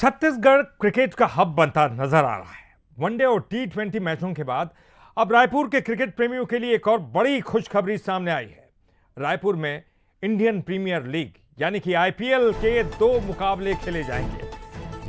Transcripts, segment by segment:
Chhattisgarh cricket का hub बनता नजर आ रहा है। वनडे और T20 मैचों के बाद अब रायपुर के क्रिकेट प्रेमियों के लिए एक और बड़ी खुशखबरी सामने आई है। रायपुर में इंडियन प्रीमियर लीग यानी कि IPL के 2 मुकाबले खेले जाएंगे।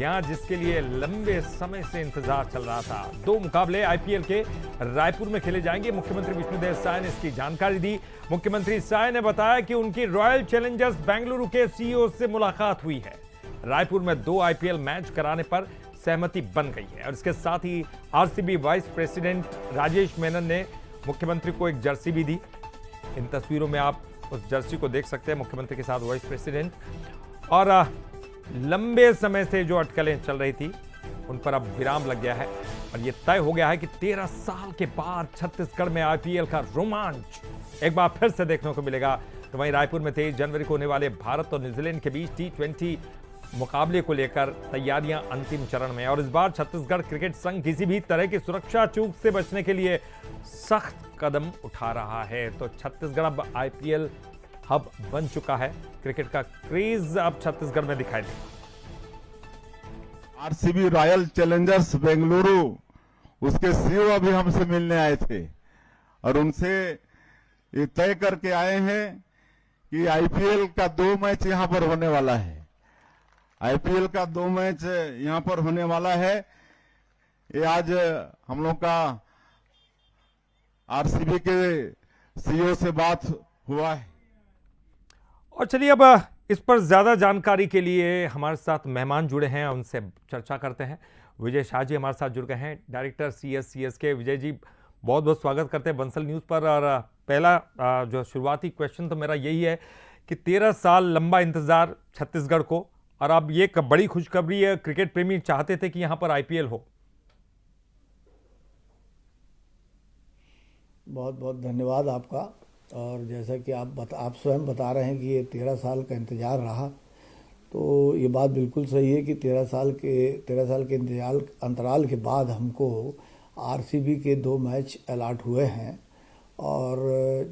यहां जिसके लिए लंबे समय से इंतजार चल रहा था, 2 मुकाबले IPL के रायपुर में खेले जाएंगे। मुख्यमंत्री विष्णुदेव साय ने इसकी जानकारी दी। मुख्यमंत्री साय ने बताया कि उनकी रॉयल चैलेंजर्स बेंगलुरु के CEO से मुलाकात हुई है। रायपुर में 2 IPL मैच कराने पर सहमति बन गई है और इसके साथ ही RCB vice president Rajesh Menon ने मुख्यमंत्री को एक जर्सी भी दी। इन तस्वीरों में आप उस जर्सी को देख सकते हैं, मुख्यमंत्री के साथ वाइस प्रेसिडेंट। और लंबे समय से जो अटकलें चल रही थी उन पर अब विराम लग गया है और यह तय हो गया है कि 13 साल के बाद छत्तीसगढ़ में IPL का रोमांच एक बार फिर से देखने को मिलेगा। तो वहीं रायपुर में 23 जनवरी को होने वाले भारत और न्यूजीलैंड के बीच T20 मुकाबले को लेकर तैयारियां अंतिम चरण में, और इस बार छत्तीसगढ़ क्रिकेट संघ किसी भी तरह की सुरक्षा चूक से बचने के लिए सख्त कदम उठा रहा है। तो छत्तीसगढ़ अब IPL हब बन चुका है। क्रिकेट का क्रेज अब छत्तीसगढ़ में दिखाई देगा। RCB रॉयल चैलेंजर्स बेंगलुरु उसके CEO अभी हमसे मिलने आए थे और उनसे ये तय करके आए हैं कि IPL का 2 मैच यहां पर होने वाला है। IPL का 2 मैच यहां पर होने वाला है। ये आज हम लोग का RCB के CEO से बात हुआ है। और चलिए अब इस पर ज्यादा जानकारी के लिए हमारे साथ मेहमान जुड़े हैं, उनसे चर्चा करते हैं। विजय शाह जी हमारे साथ जुड़ गए हैं, डायरेक्टर CS के। विजय जी, बहुत बहुत स्वागत करते हैं बंसल न्यूज़ पर। और पहला जो शुरुआती क्वेश्चन तो मेरा यही है कि 13 साल लंबा इंतजार छत्तीसगढ़ को, और अब ये एक बड़ी खुशखबरी है। क्रिकेट प्रेमी चाहते थे कि यहां पर IPL हो। बहुत बहुत धन्यवाद आपका। और जैसा कि आप स्वयं बता रहे हैं कि ये 13 साल का इंतज़ार रहा, तो ये बात बिल्कुल सही है कि 13 साल के अंतराल के बाद हमको RCB के 2 मैच अलॉट हुए हैं। और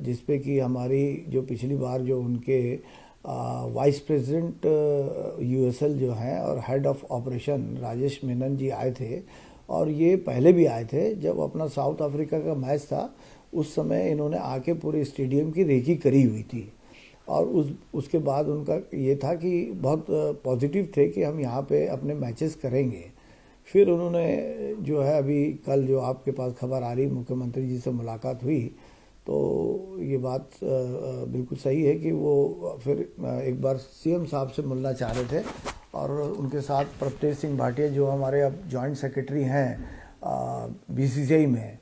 जिसपे कि हमारी जो पिछली बार जो उनके वाइस प्रेसिडेंट USL जो हैं और head of operation Rajesh Menon ji आए थे, और ये पहले भी आए थे जब अपना साउथ अफ्रीका का मैच था। उस समय इन्होंने आके पूरे स्टेडियम की रेकी करी हुई थी और उसके बाद उनका ये था कि बहुत पॉजिटिव थे कि हम यहाँ पे अपने मैचेस करेंगे। फिर उन्होंने जो है अभी कल जो आपके पास खबर आ रही, मुख्यमंत्री जी से मुलाकात हुई, तो ये बात बिल्कुल सही है कि वो फिर एक बार CM साहब से मिलना चाह रहे थे। और उनके साथ प्रभतेज सिंह भाटिया जो हमारे अब जॉइंट सेक्रेटरी हैं BCCI में,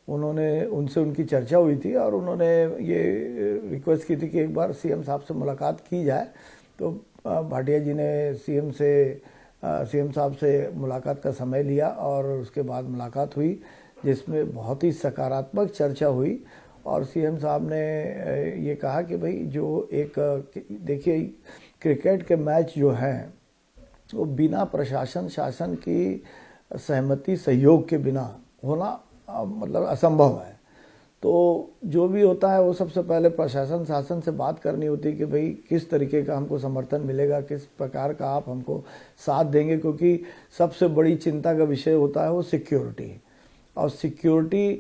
उनसे उनकी चर्चा हुई थी और उन्होंने ये रिक्वेस्ट की थी कि एक बार CM साहब से मुलाकात की जाए। तो भाटिया जी ने CM साहब से मुलाकात का समय लिया और उसके बाद मुलाकात हुई, जिसमें बहुत ही सकारात्मक चर्चा हुई। और CM साहब ने ये कहा कि भाई जो देखिए क्रिकेट के मैच जो हैं वो बिना प्रशासन शासन की सहमति सहयोग के बिना होना मतलब असंभव है। तो जो भी होता है वो सबसे पहले प्रशासन शासन से बात करनी होती है कि भाई किस तरीके का हमको समर्थन मिलेगा, किस प्रकार का आप हमको साथ देंगे, क्योंकि सबसे बड़ी चिंता का विषय होता है वो सिक्योरिटी। और सिक्योरिटी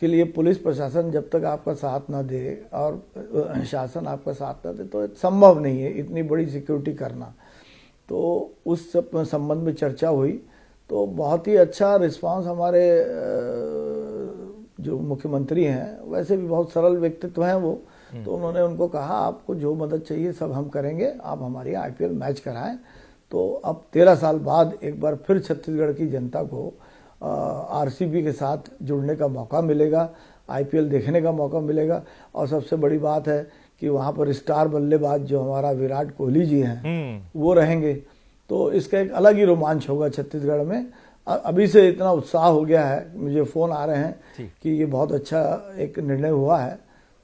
के लिए पुलिस प्रशासन जब तक आपका साथ ना दे और शासन आपका साथ ना दे तो संभव नहीं है इतनी बड़ी सिक्योरिटी करना। तो उस संबंध में चर्चा हुई, तो बहुत ही अच्छा रिस्पांस हमारे जो मुख्यमंत्री हैं, वैसे भी बहुत सरल व्यक्तित्व हैं वो, तो उन्होंने उनको कहा आपको जो मदद चाहिए सब हम करेंगे, आप हमारी IPL मैच कराएं। तो अब 13 साल बाद एक बार फिर छत्तीसगढ़ की जनता को RCB के साथ जुड़ने का मौका मिलेगा, IPL देखने का मौका मिलेगा। और सबसे बड़ी बात है कि वहाँ पर स्टार बल्लेबाज जो हमारा विराट कोहली जी हैं वो रहेंगे, तो इसका एक अलग ही रोमांच होगा छत्तीसगढ़ में। अभी से इतना उत्साह हो गया है, मुझे फ़ोन आ रहे हैं कि ये बहुत अच्छा एक निर्णय हुआ है,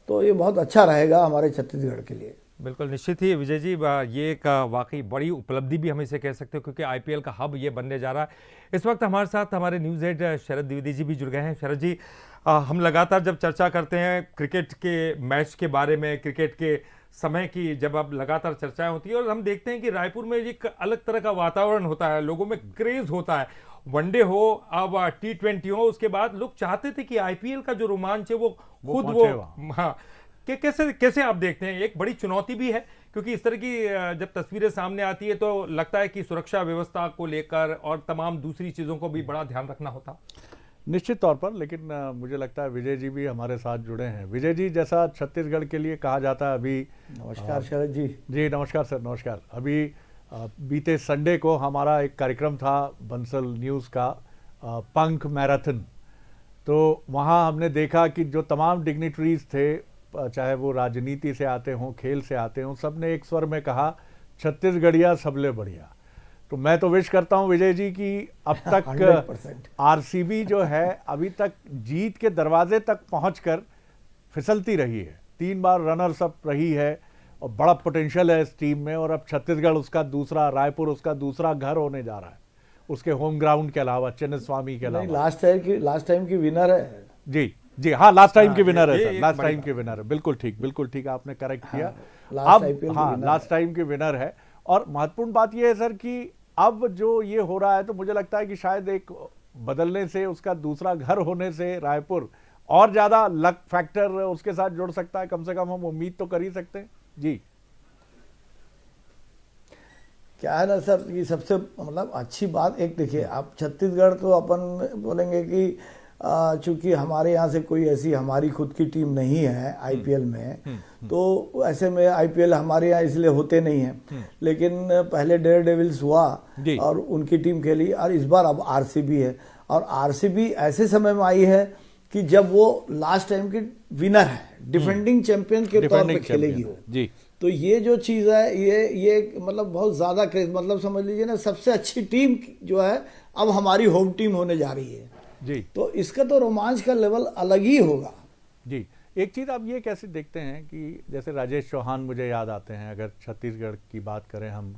तो ये बहुत अच्छा रहेगा हमारे छत्तीसगढ़ के लिए। बिल्कुल निश्चित ही विजय जी, ये एक वाकई बड़ी उपलब्धि भी हम इसे कह सकते हो, क्योंकि आईपीएल का हब ये बनने जा रहा है। इस वक्त हमारे साथ हमारे न्यूज़ हेड शरद द्विवेदी जी भी जुड़ गए हैं। शरद जी, हम लगातार जब चर्चा करते हैं क्रिकेट के मैच के बारे में, क्रिकेट के समय की जब अब लगातार चर्चाएं होती है, और हम देखते हैं कि रायपुर में एक अलग तरह का वातावरण होता है, लोगों में क्रेज होता है। वनडे हो, अब T20 हो, उसके बाद लोग चाहते थे कि आईपीएल का जो रोमांच है वो खुद पहुंचे वो वहाँ। हाँ, कि कैसे कैसे आप देखते हैं? एक बड़ी चुनौती भी है, क्योंकि इस तरह की जब तस्वीरें सामने आती है तो लगता है कि सुरक्षा व्यवस्था को लेकर और तमाम दूसरी चीजों को भी बड़ा ध्यान रखना होता। निश्चित तौर पर, लेकिन मुझे लगता है विजय जी भी हमारे साथ जुड़े हैं। विजय जी, जैसा छत्तीसगढ़ के लिए कहा जाता है अभी। नमस्कार शरद जी। जी नमस्कार सर, नमस्कार। अभी बीते संडे को हमारा एक कार्यक्रम था बंसल न्यूज़ का, पंख मैराथन। तो वहाँ हमने देखा कि जो तमाम डिग्निटरीज थे, चाहे वो राजनीति से आते हों, खेल से आते हों, सब ने एक स्वर में कहा छत्तीसगढ़िया सबले बढ़िया। तो मैं तो विश करता हूं विजय जी कि अब तक 100% आरसीबी जो है अभी तक जीत के दरवाजे तक पहुंचकर फिसलती रही है, 3 बार रनर्स अप रही है और बड़ा पोटेंशियल है इस टीम में। और अब छत्तीसगढ़ उसका दूसरा, रायपुर उसका दूसरा घर होने जा रहा है, उसके होम ग्राउंड के अलावा, चिन्नस्वामी के नहीं, अलावा। लास्ट टाइम की विनर है। जी जी हाँ, लास्ट टाइम की विनर है ये सर, एक लास्ट बड़ी टाइम की विनर है। बिल्कुल ठीक आपने करेक्ट किया। लास्ट अब IPL की हाँ, winner लास्ट टाइम की विनर है। और महत्वपूर्ण बात यह है सर कि अब जो ये हो रहा है, तो मुझे लगता है कि शायद एक बदलने से, उसका दूसरा घर होने से रायपुर और ज्यादा लक फैक्टर उसके साथ जुड़ सकता है। कम से कम हम उम्मीद तो कर ही सकते हैं। जी क्या है ना सर, ये सबसे मतलब अच्छी बात, एक देखिए आप छत्तीसगढ़ तो अपन बोलेंगे कि चूंकि हमारे यहाँ से कोई ऐसी हमारी खुद की टीम नहीं है आईपीएल में, तो ऐसे में आईपीएल हमारे यहाँ इसलिए होते नहीं हैं। लेकिन पहले डेयर डेविल्स हुआ और उनकी टीम खेली, और इस बार अब आरसीबी है। और आरसीबी ऐसे समय में आई है कि जब वो लास्ट टाइम की विनर है, डिफेंडिंग चैंपियन के तौर पे खेलेगी वो। जी तो ये जो चीज़ है, ये मतलब बहुत ज़्यादा क्रेज, मतलब समझ लीजिए ना, सबसे अच्छी टीम जो है अब हमारी होम टीम होने जा रही है। जी तो इसका तो रोमांच का लेवल अलग ही होगा। जी एक चीज़ आप ये कैसे देखते हैं कि जैसे राजेश चौहान मुझे याद आते हैं, अगर छत्तीसगढ़ की बात करें हम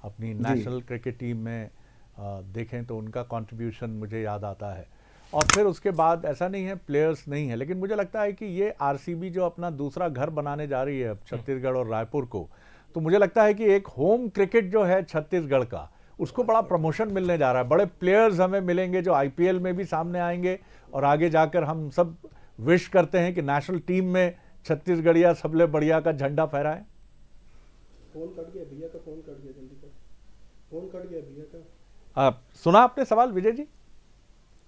अपनी नेशनल क्रिकेट टीम में देखें तो उनका कंट्रीब्यूशन मुझे याद आता है। और फिर उसके बाद ऐसा नहीं है प्लेयर्स नहीं है, लेकिन मुझे लगता है कि ये आरसीबी जो अपना दूसरा घर बनाने जा रही है अब छत्तीसगढ़ और रायपुर को, तो मुझे लगता है कि एक होम क्रिकेट जो है छत्तीसगढ़ का, उसको बड़ा प्रमोशन मिलने जा रहा है। बड़े प्लेयर्स हमें मिलेंगे जो आईपीएल में भी सामने आएंगे, और आगे जाकर हम सब विश करते हैं कि नेशनल टीम में छत्तीसगढ़िया सबले बढ़िया का झंडा फहराएं। फोन कट गया भैया का, फोन कट गया, जल्दी कर, फोन कट गया भैया का। सुना आपने सवाल विजय जी?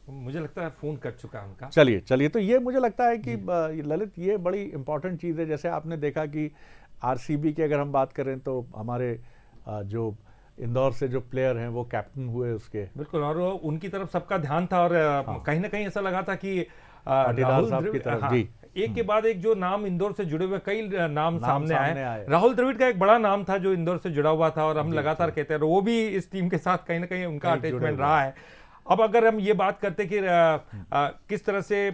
मुझे लगता है फोन कट चुका है उनका। चलिए तो ये मुझे लगता है कि ललित, ये बड़ी इंपॉर्टेंट चीज़ है। जैसे आपने देखा कि आरसीबी की अगर हम बात करें तो हमारे जो इंदौर से जो प्लेयर हैं वो कैप्टन हुए उसके। बिल्कुल, और उनकी तरफ सबका ध्यान था, और कहीं ना कहीं ऐसा लगा था कि पाटीदार साहब की तरफ। जी एक के बाद एक जो नाम इंदौर से जुड़े हुए कई नाम सामने आए। आए। राहुल द्रविड़ का एक बड़ा नाम था जो इंदौर से जुड़ा हुआ था, और हम लगातार कहते हैं वो भी इस टीम के साथ कहीं ना कहीं उनका अटैचमेंट रहा है। अब अगर हम ये बात करते कि किस तरह से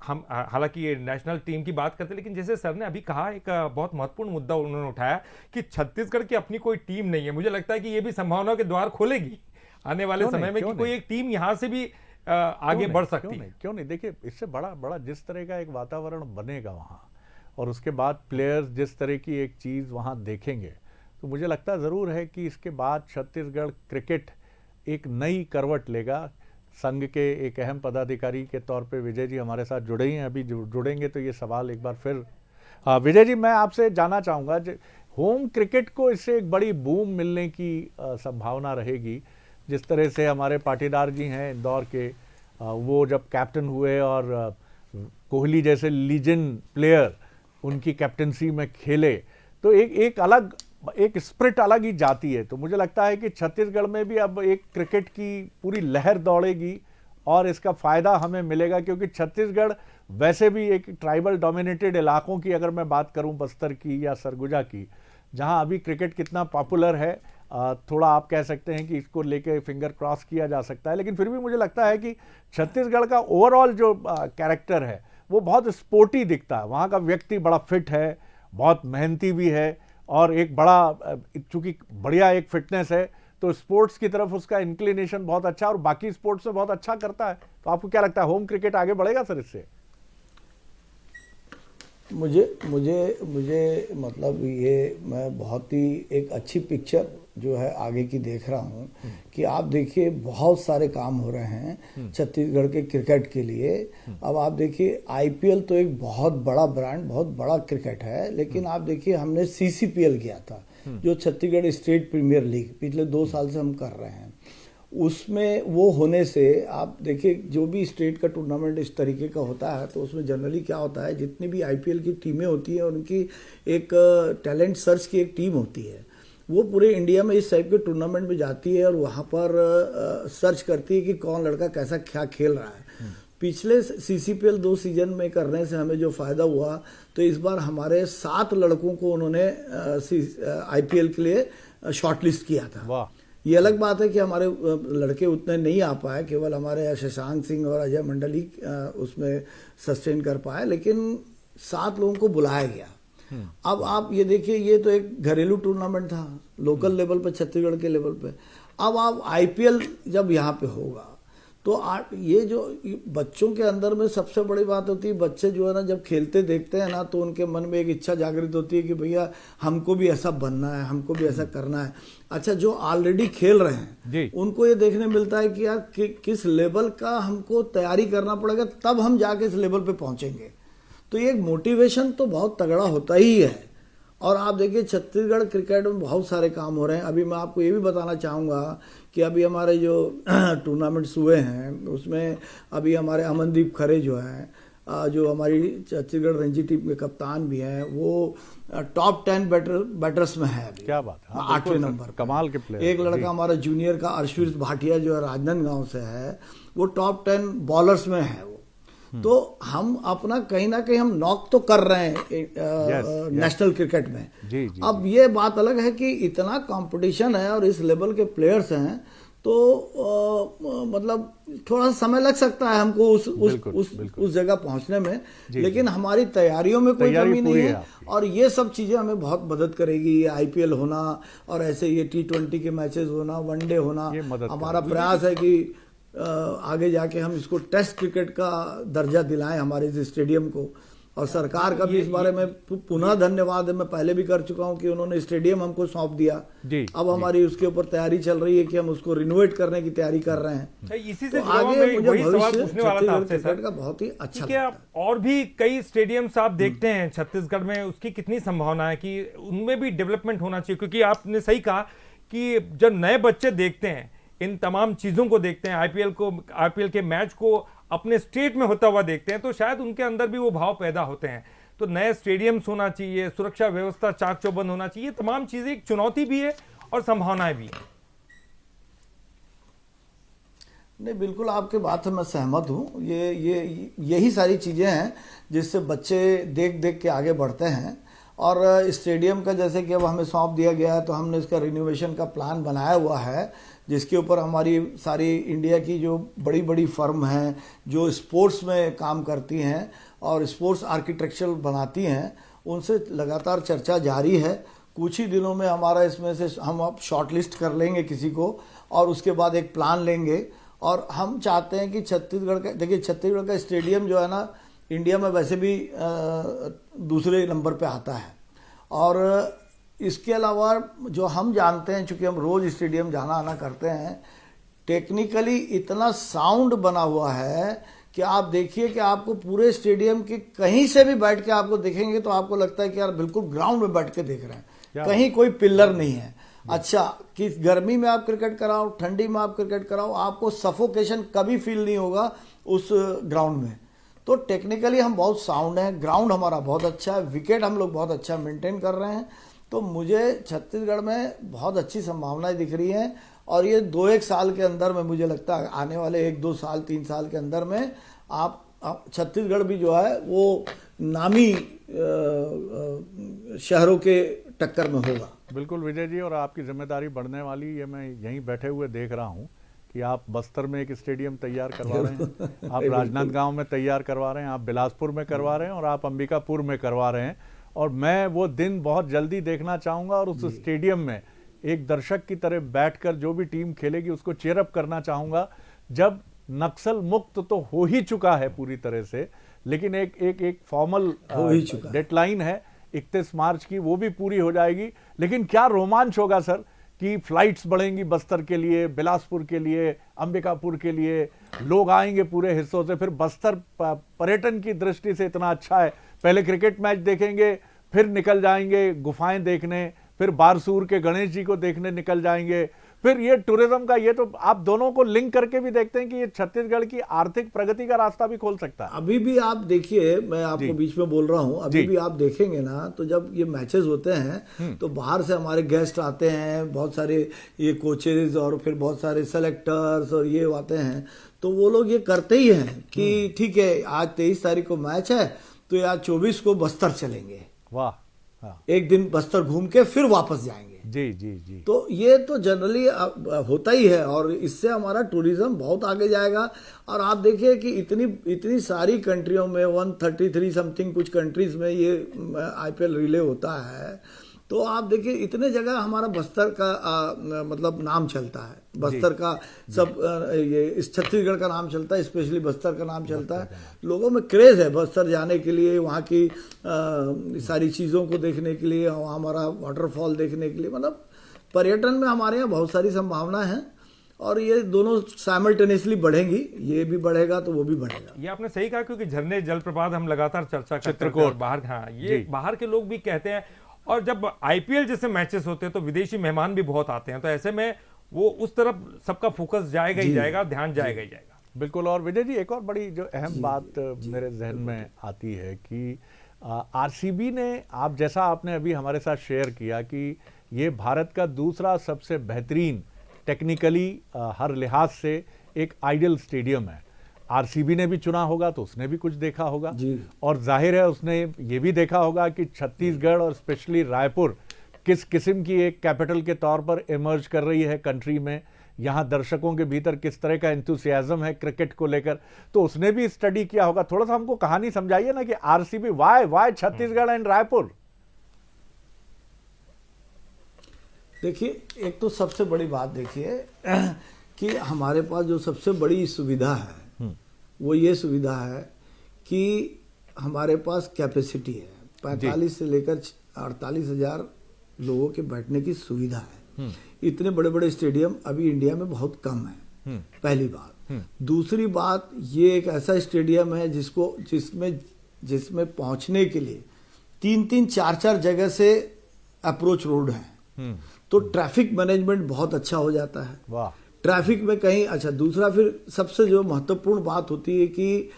हम हालांकि नेशनल टीम की बात करते, लेकिन जैसे सर ने अभी कहा, एक बहुत महत्वपूर्ण मुद्दा उन्होंने उठाया कि छत्तीसगढ़ की अपनी कोई टीम नहीं है। मुझे लगता है कि ये भी संभावनाओं के द्वार खोलेगी आने वाले समय में कि कोई एक टीम यहाँ से भी आगे बढ़ सकती है। क्यों नहीं? देखिए, इससे बड़ा जिस तरह का एक वातावरण बनेगा वहाँ, और उसके बाद प्लेयर्स जिस तरह की एक चीज़ वहाँ देखेंगे, तो मुझे लगता ज़रूर है कि इसके बाद छत्तीसगढ़ क्रिकेट एक नई करवट लेगा। संघ के एक अहम पदाधिकारी के तौर पे विजय जी हमारे साथ जुड़े ही हैं, अभी जुड़ेंगे तो ये सवाल एक बार फिर। विजय जी, मैं आपसे जानना चाहूँगा, होम क्रिकेट को इससे एक बड़ी बूम मिलने की संभावना रहेगी। जिस तरह से हमारे पाटीदार जी हैं इंदौर के, वो जब कैप्टन हुए और कोहली जैसे लीजेंड प्लेयर उनकी कैप्टनसी में खेले, तो एक अलग एक स्प्रिट अलग ही जाती है। तो मुझे लगता है कि छत्तीसगढ़ में भी अब एक क्रिकेट की पूरी लहर दौड़ेगी और इसका फ़ायदा हमें मिलेगा, क्योंकि छत्तीसगढ़ वैसे भी एक ट्राइबल डोमिनेटेड इलाकों की अगर मैं बात करूं, बस्तर की या सरगुजा की, जहां अभी क्रिकेट कितना पॉपुलर है, थोड़ा आप कह सकते हैं कि इसको लेके फिंगर क्रॉस किया जा सकता है, लेकिन फिर भी मुझे लगता है कि छत्तीसगढ़ का ओवरऑल जो कैरेक्टर है वो बहुत स्पोर्टी दिखता है। वहाँ का व्यक्ति बड़ा फिट है, बहुत मेहनती भी है, और एक बड़ा चूंकि बढ़िया एक फिटनेस है, तो स्पोर्ट्स की तरफ उसका इंक्लिनेशन बहुत अच्छा, और बाकी स्पोर्ट्स में बहुत अच्छा करता है। तो आपको क्या लगता है, होम क्रिकेट आगे बढ़ेगा सर इससे? मुझे मुझे मुझे मतलब ये मैं बहुत ही एक अच्छी पिक्चर जो है आगे की देख रहा हूँ कि आप देखिए बहुत सारे काम हो रहे हैं छत्तीसगढ़ के क्रिकेट के लिए। अब आप देखिए आईपीएल तो एक बहुत बड़ा ब्रांड, बहुत बड़ा क्रिकेट है, लेकिन आप देखिए हमने सीसीपीएल किया था, जो छत्तीसगढ़ स्टेट प्रीमियर लीग पिछले 2 साल से हम कर रहे हैं। उसमें वो होने से आप देखिए जो भी स्टेट का टूर्नामेंट इस तरीके का होता है तो उसमें जनरली क्या होता है, जितनी भी आईपीएल की टीमें होती हैं उनकी एक टैलेंट सर्च की एक टीम होती है, वो पूरे इंडिया में इस टाइप के टूर्नामेंट में जाती है और वहाँ पर सर्च करती है कि कौन लड़का कैसा क्या खेल रहा है। पिछले सीसीपीएल 2 सीजन में करने से हमें जो फ़ायदा हुआ, तो इस बार हमारे 7 लड़कों को उन्होंने आईपीएल के लिए शॉर्टलिस्ट किया था। वाह। ये अलग बात है कि हमारे लड़के उतने नहीं आ पाए, केवल हमारे शशांक सिंह और अजय मंडल ही उसमें सस्टेन कर पाए, लेकिन 7 लोगों को बुलाया गया। अब आप ये देखिए, ये तो एक घरेलू टूर्नामेंट था लोकल लेवल पे, छत्तीसगढ़ के लेवल पे। अब आप आईपीएल जब यहाँ पे होगा तो ये जो बच्चों के अंदर में सबसे बड़ी बात होती है, बच्चे जो है ना जब खेलते देखते हैं ना तो उनके मन में एक इच्छा जागृत होती है कि भैया हमको भी ऐसा बनना है, हमको भी ऐसा करना है। अच्छा, जो ऑलरेडी खेल रहे हैं उनको ये देखने मिलता है कि यार किस लेवल का हमको तैयारी करना पड़ेगा, तब हम जाके इस लेवल पे पहुंचेंगे। तो ये एक मोटिवेशन तो बहुत तगड़ा होता ही है। और आप देखिए छत्तीसगढ़ क्रिकेट में बहुत सारे काम हो रहे हैं। अभी मैं आपको ये भी बताना चाहूँगा कि अभी हमारे जो टूर्नामेंट्स हुए हैं उसमें अभी हमारे अमनदीप खरे जो हैं, जो हमारी छत्तीसगढ़ रणजी टीम के कप्तान भी हैं, वो टॉप 10 बैटर्स में है अभी। क्या बात है, 8वें नंबर, कमाल के प्लेयर। एक लड़का हमारा जूनियर का अर्शवीर भाटिया जो है राजनांदगांव से है, वो टॉप 10 बॉलर्स में है। तो हम अपना कहीं ना कहीं हम नॉक तो कर रहे हैं नेशनल क्रिकेट में। जी। अब ये बात अलग है कि इतना कंपटीशन है और इस लेवल के प्लेयर्स हैं, तो मतलब थोड़ा समय लग सकता है हमको उस जगह पहुंचने में, लेकिन हमारी तैयारियों में कोई कमी नहीं है। और ये सब चीजें हमें बहुत मदद करेगी। ये आईपीएल होना और ऐसे ये T20 के मैचेस होना, वनडे होना, हमारा प्रयास है कि आगे जाके हम इसको टेस्ट क्रिकेट का दर्जा दिलाएं हमारे इस स्टेडियम को। और सरकार का भी इस बारे में पुनः धन्यवाद है, मैं पहले भी कर चुका हूं कि उन्होंने स्टेडियम हमको सौंप दिया। अब हमारी उसके ऊपर तैयारी चल रही है कि हम उसको रिनोवेट करने की तैयारी कर रहे हैं। इसी से तो आगे मुझे भविष्य छत्तीसगढ़ क्रिकेट का बहुत ही अच्छा लगता है। और भी कई स्टेडियम्स आप देखते हैं छत्तीसगढ़ में, उसकी कितनी संभावना है कि उनमें भी डेवलपमेंट होना चाहिए, क्योंकि आपने सही कहा कि जब नए बच्चे देखते हैं, इन तमाम चीजों को देखते हैं, आईपीएल के मैच को अपने स्टेट में होता हुआ देखते हैं, तो शायद उनके अंदर भी वो भाव पैदा होते हैं। तो नए स्टेडियम्स होना चाहिए, सुरक्षा व्यवस्था चाक चौबंद होना चाहिए, तमाम चीजें एक चुनौती भी है और संभावनाएं भी हैं। नहीं, बिल्कुल आपके बात से मैं सहमत हूँ। यही सारी चीजें हैं जिससे बच्चे देख देख के आगे बढ़ते हैं। और स्टेडियम का जैसे कि अब हमें सौंप दिया गया है, तो हमने इसका रिनोवेशन का प्लान बनाया हुआ है, जिसके ऊपर हमारी सारी इंडिया की जो बड़ी बड़ी फर्म हैं जो स्पोर्ट्स में काम करती हैं और स्पोर्ट्स आर्किटेक्चर बनाती हैं, उनसे लगातार चर्चा जारी है। कुछ ही दिनों में हमारा इसमें से हम अब शॉर्टलिस्ट कर लेंगे किसी को, और उसके बाद एक प्लान लेंगे। और हम चाहते हैं कि छत्तीसगढ़ का, देखिए छत्तीसगढ़ का स्टेडियम जो है ना इंडिया में वैसे भी दूसरे नंबर पे आता है। और इसके अलावा जो हम जानते हैं, चूंकि हम रोज स्टेडियम जाना आना करते हैं, टेक्निकली इतना साउंड बना हुआ है कि आप देखिए कि आपको पूरे स्टेडियम के कहीं से भी बैठ के आपको देखेंगे तो आपको लगता है कि यार बिल्कुल ग्राउंड में बैठ के देख रहे हैं, कहीं कोई पिलर नहीं है। अच्छा, कि गर्मी में आप क्रिकेट कराओ, ठंडी में आप क्रिकेट कराओ, आपको सफोकेशन कभी फील नहीं होगा उस ग्राउंड में। तो टेक्निकली हम बहुत साउंड हैं, ग्राउंड हमारा बहुत अच्छा है, विकेट हम लोग बहुत अच्छा मेंटेन कर रहे हैं। तो मुझे छत्तीसगढ़ में बहुत अच्छी संभावनाएं दिख रही हैं। और ये 2-1 साल के अंदर में मुझे लगता है आने वाले 1-2 साल 3 साल के अंदर में आप छत्तीसगढ़ भी जो है वो नामी शहरों के टक्कर में होगा। बिल्कुल विजय जी, और आपकी जिम्मेदारी बढ़ने वाली, ये मैं यहीं बैठे हुए देख रहा हूँ कि आप बस्तर में एक स्टेडियम तैयार करवा रहे हैं, आप राजनांदगांव में तैयार करवा रहे हैं, आप बिलासपुर में करवा रहे हैं और आप अंबिकापुर में करवा रहे हैं। और मैं वो दिन बहुत जल्दी देखना चाहूँगा और उस स्टेडियम में एक दर्शक की तरह बैठकर जो भी टीम खेलेगी उसको चीयर अप करना चाहूँगा। जब नक्सल मुक्त तो हो ही चुका है पूरी तरह से, लेकिन एक फॉर्मल हो ही चुका है। डेडलाइन है 31 मार्च की, वो भी पूरी हो जाएगी। लेकिन क्या रोमांच होगा सर कि फ्लाइट्स बढ़ेंगी बस्तर के लिए, बिलासपुर के लिए, अंबिकापुर के लिए, लोग आएंगे पूरे हिस्सों से। फिर बस्तर पर्यटन की दृष्टि से इतना अच्छा है, पहले क्रिकेट मैच देखेंगे, फिर निकल जाएंगे गुफाएं देखने, फिर बारसूर के गणेश जी को देखने निकल जाएंगे, फिर ये टूरिज्म का, ये तो आप दोनों को लिंक करके भी देखते हैं कि ये छत्तीसगढ़ की आर्थिक प्रगति का रास्ता भी खोल सकता है। अभी भी आप देखिए, मैं आपको बीच में बोल रहा हूँ, अभी भी आप देखेंगे ना, तो जब ये मैचेस होते हैं तो बाहर से हमारे गेस्ट आते हैं, बहुत सारे ये कोचेज और फिर बहुत सारे सेलेक्टर्स और ये आते हैं, तो वो लोग ये करते ही हैं कि ठीक है आज 23 तारीख को मैच है तो आज 24 को बस्तर चलेंगे, वाह, हाँ, एक दिन बस्तर घूम के फिर वापस जाएंगे। जी जी जी। तो ये तो जनरली होता ही है और इससे हमारा टूरिज्म बहुत आगे जाएगा। और आप देखिए कि इतनी सारी कंट्रियों में 133 समथिंग कुछ कंट्रीज में ये आईपीएल रिले होता है, तो आप देखिए इतने जगह हमारा बस्तर का मतलब नाम चलता है, बस्तर का सब ये इस छत्तीसगढ़ का नाम चलता है, स्पेशली बस्तर का नाम चलता है। लोगों में क्रेज है बस्तर जाने के लिए, वहाँ की सारी चीज़ों को देखने के लिए, वहाँ हमारा वाटरफॉल देखने के लिए। मतलब पर्यटन में हमारे यहाँ बहुत सारी संभावना है और ये दोनों साइमल्टेनियसली बढ़ेंगी, ये भी बढ़ेगा तो वो भी बढ़ेगा। ये आपने सही कहा, क्योंकि झरने जलप्रपात हम लगातार चर्चा करते हैं चित्रकूट और बाहर, हाँ, ये बाहर के लोग भी कहते हैं। और जब आईपीएल जैसे मैचेस होते हैं तो विदेशी मेहमान भी बहुत आते हैं, तो ऐसे में वो उस तरफ सबका फोकस जाएगा ही जाएगा, ध्यान जाएगा ही जाएगा। बिल्कुल। और विजय जी, एक और बड़ी जो अहम बात मेरे जहन में आती है कि आरसीबी ने, आप जैसा आपने अभी हमारे साथ शेयर किया कि ये भारत का दूसरा सबसे बेहतरीन टेक्निकली हर लिहाज से एक आइडियल स्टेडियम है। आरसीबी ने भी चुना होगा तो उसने भी कुछ देखा होगा और जाहिर है उसने ये भी देखा होगा कि छत्तीसगढ़ और स्पेशली रायपुर किस किस्म की एक कैपिटल के तौर पर इमर्ज कर रही है कंट्री में, यहाँ दर्शकों के भीतर किस तरह का एंथुसियाज्म है क्रिकेट को लेकर, तो उसने भी स्टडी किया होगा। थोड़ा सा हमको कहानी समझाइए ना कि RCB, why Chhattisgarh and Raipur. देखिए, एक तो सबसे बड़ी बात देखिए कि हमारे पास जो सबसे बड़ी सुविधा है वो ये सुविधा है कि हमारे पास कैपेसिटी है, 45 से लेकर 48,000 लोगों के बैठने की सुविधा है। इतने बड़े बड़े स्टेडियम अभी इंडिया में बहुत कम है, पहली बात। दूसरी बात, ये एक ऐसा स्टेडियम है जिसमें पहुंचने के लिए 3-3, 4-4 जगह से अप्रोच रोड है, तो ट्रैफिक मैनेजमेंट बहुत अच्छा हो जाता है। वाह। ट्रैफिक में कहीं, अच्छा, दूसरा फिर सबसे जो महत्वपूर्ण बात होती है कि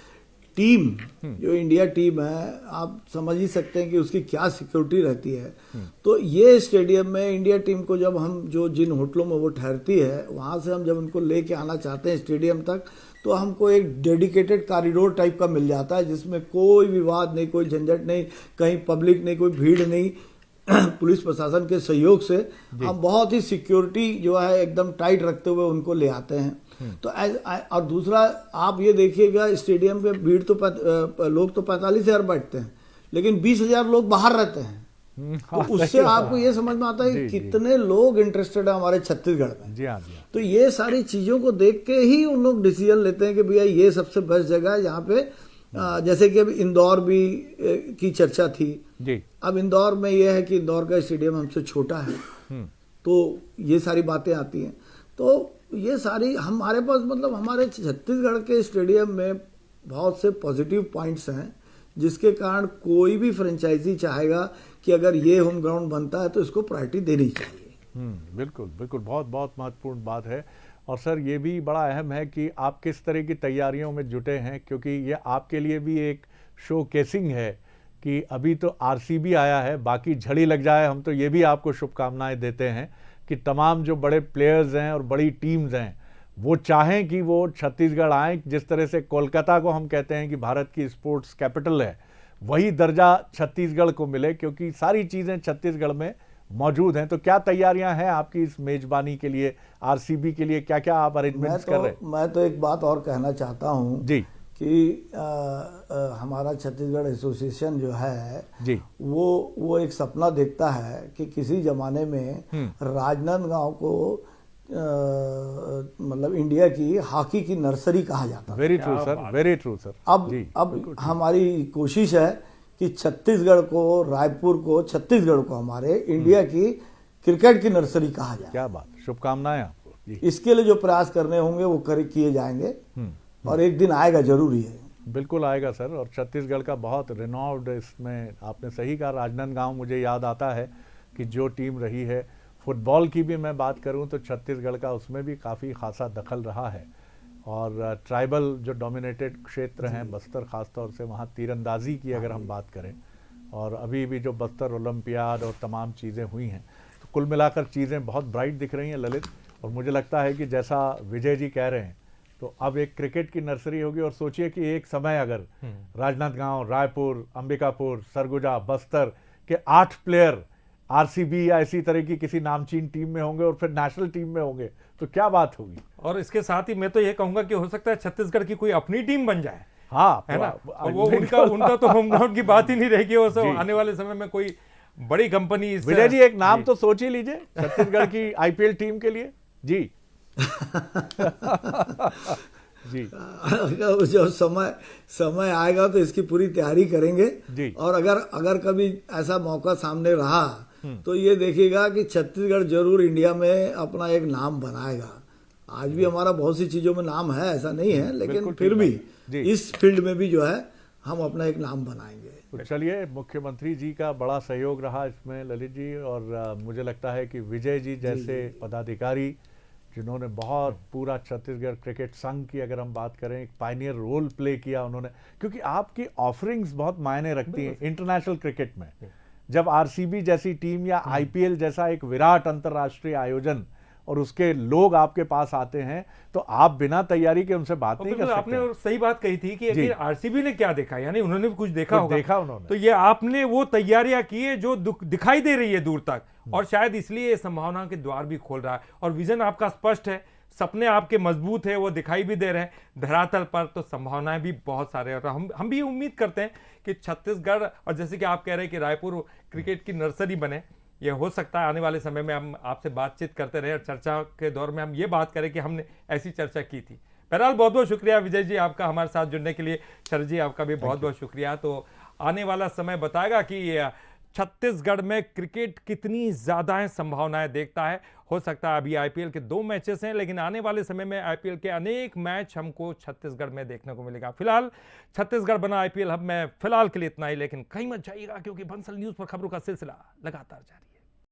टीम, जो इंडिया टीम है, आप समझ ही सकते हैं कि उसकी क्या सिक्योरिटी रहती है। तो ये स्टेडियम में इंडिया टीम को जब हम जिन होटलों में वो ठहरती है, वहां से हम जब उनको लेके आना चाहते हैं स्टेडियम तक, तो हमको एक डेडिकेटेड कॉरिडोर टाइप का मिल जाता है जिसमें कोई विवाद नहीं, कोई झंझट नहीं, कहीं पब्लिक नहीं, कोई भीड़ नहीं। पुलिस प्रशासन के सहयोग से हम बहुत ही सिक्योरिटी जो है एकदम टाइट रखते हुए उनको ले आते हैं। तो और दूसरा, आप ये देखिएगा स्टेडियम पे भीड़ तो लोग तो 45,000 बैठते हैं, लेकिन 20,000 लोग बाहर रहते हैं। तो उससे आपको ये समझ में आता है कि कितने लोग इंटरेस्टेड है हमारे छत्तीसगढ़ में। जी हाँ। तो ये सारी चीजों को देख के ही उन लोग डिसीजन लेते हैं कि भैया ये सबसे बेस्ट जगह है। यहाँ पे जैसे कि अब इंदौर भी की चर्चा थी जी। अब इंदौर में यह है कि इंदौर का स्टेडियम हमसे छोटा है, तो ये सारी बातें आती हैं। तो ये सारी हमारे पास, मतलब हमारे छत्तीसगढ़ के स्टेडियम में बहुत से पॉजिटिव पॉइंट्स हैं जिसके कारण कोई भी फ्रेंचाइजी चाहेगा कि अगर ये होम ग्राउंड बनता है तो इसको प्रायोरिटी देनी चाहिए। बिल्कुल बिल्कुल, बहुत बहुत महत्वपूर्ण बात है। और सर, ये भी बड़ा अहम है कि आप किस तरह की तैयारियों में जुटे हैं, क्योंकि ये आपके लिए भी एक शो केसिंग है कि अभी तो आरसीबी आया है, बाकी झड़ी लग जाए। हम तो ये भी आपको शुभकामनाएं देते हैं कि तमाम जो बड़े प्लेयर्स हैं और बड़ी टीम्स हैं वो चाहें कि वो छत्तीसगढ़ आएँ। जिस तरह से कोलकाता को हम कहते हैं कि भारत की स्पोर्ट्स कैपिटल है, वही दर्जा छत्तीसगढ़ को मिले, क्योंकि सारी चीज़ें छत्तीसगढ़ में मौजूद हैं। तो क्या तैयारियां हैं आपकी इस मेजबानी के लिए, आरसीबी के लिए क्या क्या आप अरेंजमेंट्स कर रहे हैं? मैं तो एक बात और कहना चाहता हूं जी कि हमारा छत्तीसगढ़ एसोसिएशन जो है जी वो एक सपना देखता है कि किसी जमाने में राजनांदगांव को मतलब इंडिया की हॉकी की नर्सरी कहा जाता है। Very true sir, very true sir. अब हमारी कोशिश है कि छत्तीसगढ़ को, रायपुर को, छत्तीसगढ़ को हमारे इंडिया की क्रिकेट की नर्सरी कहा जाए। क्या बात, शुभकामनाएं आपको जी। इसके लिए जो प्रयास करने होंगे वो किए जाएंगे और एक दिन आएगा, जरूरी है। बिल्कुल आएगा सर। और छत्तीसगढ़ का बहुत रिनॉल्ड, इसमें आपने सही कहा, राजनांदगांव मुझे याद आता है कि जो टीम रही है, फुटबॉल की भी मैं बात करूं तो छत्तीसगढ़ का उसमें भी काफ़ी खासा दखल रहा है। और ट्राइबल जो डोमिनेटेड क्षेत्र हैं, बस्तर खास तौर से, वहाँ तीरंदाजी की अगर हम बात करें, और अभी भी जो बस्तर ओलंपियाड और तमाम चीज़ें हुई हैं, तो कुल मिलाकर चीज़ें बहुत ब्राइट दिख रही हैं ललित। और मुझे लगता है कि जैसा विजय जी कह रहे हैं, तो अब एक क्रिकेट की नर्सरी होगी। और सोचिए कि एक समय अगर राजनांदगांव, रायपुर, अंबिकापुर, सरगुजा, बस्तर के 8 प्लेयर आरसीबी या इसी तरह की किसी नामचीन टीम में होंगे और फिर नेशनल टीम में होंगे, तो क्या बात होगी। और इसके साथ ही मैं तो ये कहूंगा कि हो सकता है छत्तीसगढ़ की कोई अपनी टीम बन जाए, हाँ, है ना। और वो उनका तो होम ग्राउंड की बात ही नहीं रहेगी। वो सब आने वाले समय में कोई बड़ी कंपनी। विजय जी, एक नाम तो सोच ही लीजिए छत्तीसगढ़ की आईपीएल टीम के लिए जी। जी, जब समय आएगा तो इसकी पूरी तैयारी करेंगे जी। और अगर कभी ऐसा मौका सामने रहा तो ये देखिएगा कि छत्तीसगढ़ जरूर इंडिया में अपना एक नाम बनाएगा। आज भी हमारा बहुत सी चीजों में नाम है, ऐसा नहीं है, लेकिन फिर भी इस फील्ड में भी जो है हम अपना एक नाम बनाएंगे। तो चलिए, मुख्यमंत्री जी का बड़ा सहयोग रहा इसमें ललित जी। और मुझे लगता है कि विजय जी जैसे पदाधिकारी, जिन्होंने बहुत पूरा छत्तीसगढ़ क्रिकेट संघ की अगर हम बात करें, एक पायनियर रोल प्ले किया उन्होंने, क्योंकि आपकी ऑफरिंग्स बहुत मायने रखती हैं इंटरनेशनल क्रिकेट में। जब आरसीबी जैसी टीम या आईपीएल जैसा एक विराट अंतर्राष्ट्रीय आयोजन और उसके लोग आपके पास आते हैं, तो आप बिना तैयारी के उनसे बात नहीं कर सकते। आपने सही बात कही थी कि आरसीबी ने क्या देखा, यानी उन्होंने भी कुछ देखा होगा, उन्होंने। तो ये आपने वो तैयारियां की है जो दिखाई दे रही है दूर तक, और शायद इसलिए ये संभावना के द्वार भी खोल रहा है। और विजन आपका स्पष्ट है, सपने आपके मजबूत है, वो दिखाई भी दे रहे हैं धरातल पर, तो संभावनाएं भी बहुत सारे हैं। और हम भी उम्मीद करते हैं कि छत्तीसगढ़, और जैसे कि आप कह रहे हैं कि रायपुर क्रिकेट की नर्सरी बने, ये हो सकता है आने वाले समय में हम आपसे बातचीत करते रहे और चर्चा के दौर में हम ये बात करें कि हमने ऐसी चर्चा की थी। बहरहाल बहुत बहुत शुक्रिया विजय जी आपका हमारे साथ जुड़ने के लिए। शरद जी आपका भी बहुत बहुत शुक्रिया। तो आने वाला समय बताएगा कि छत्तीसगढ़ में क्रिकेट कितनी ज़्यादा संभावनाएं देखता है। हो सकता है अभी आईपीएल के 2 मैचेस हैं, लेकिन आने वाले समय में आईपीएल के अनेक मैच हमको छत्तीसगढ़ में देखने को मिलेगा। फिलहाल छत्तीसगढ़ बना आईपीएल हब में फिलहाल के लिए इतना ही, लेकिन कहीं मत जाइएगा क्योंकि बंसल न्यूज़ पर खबरों का सिलसिला लगातार जारी है।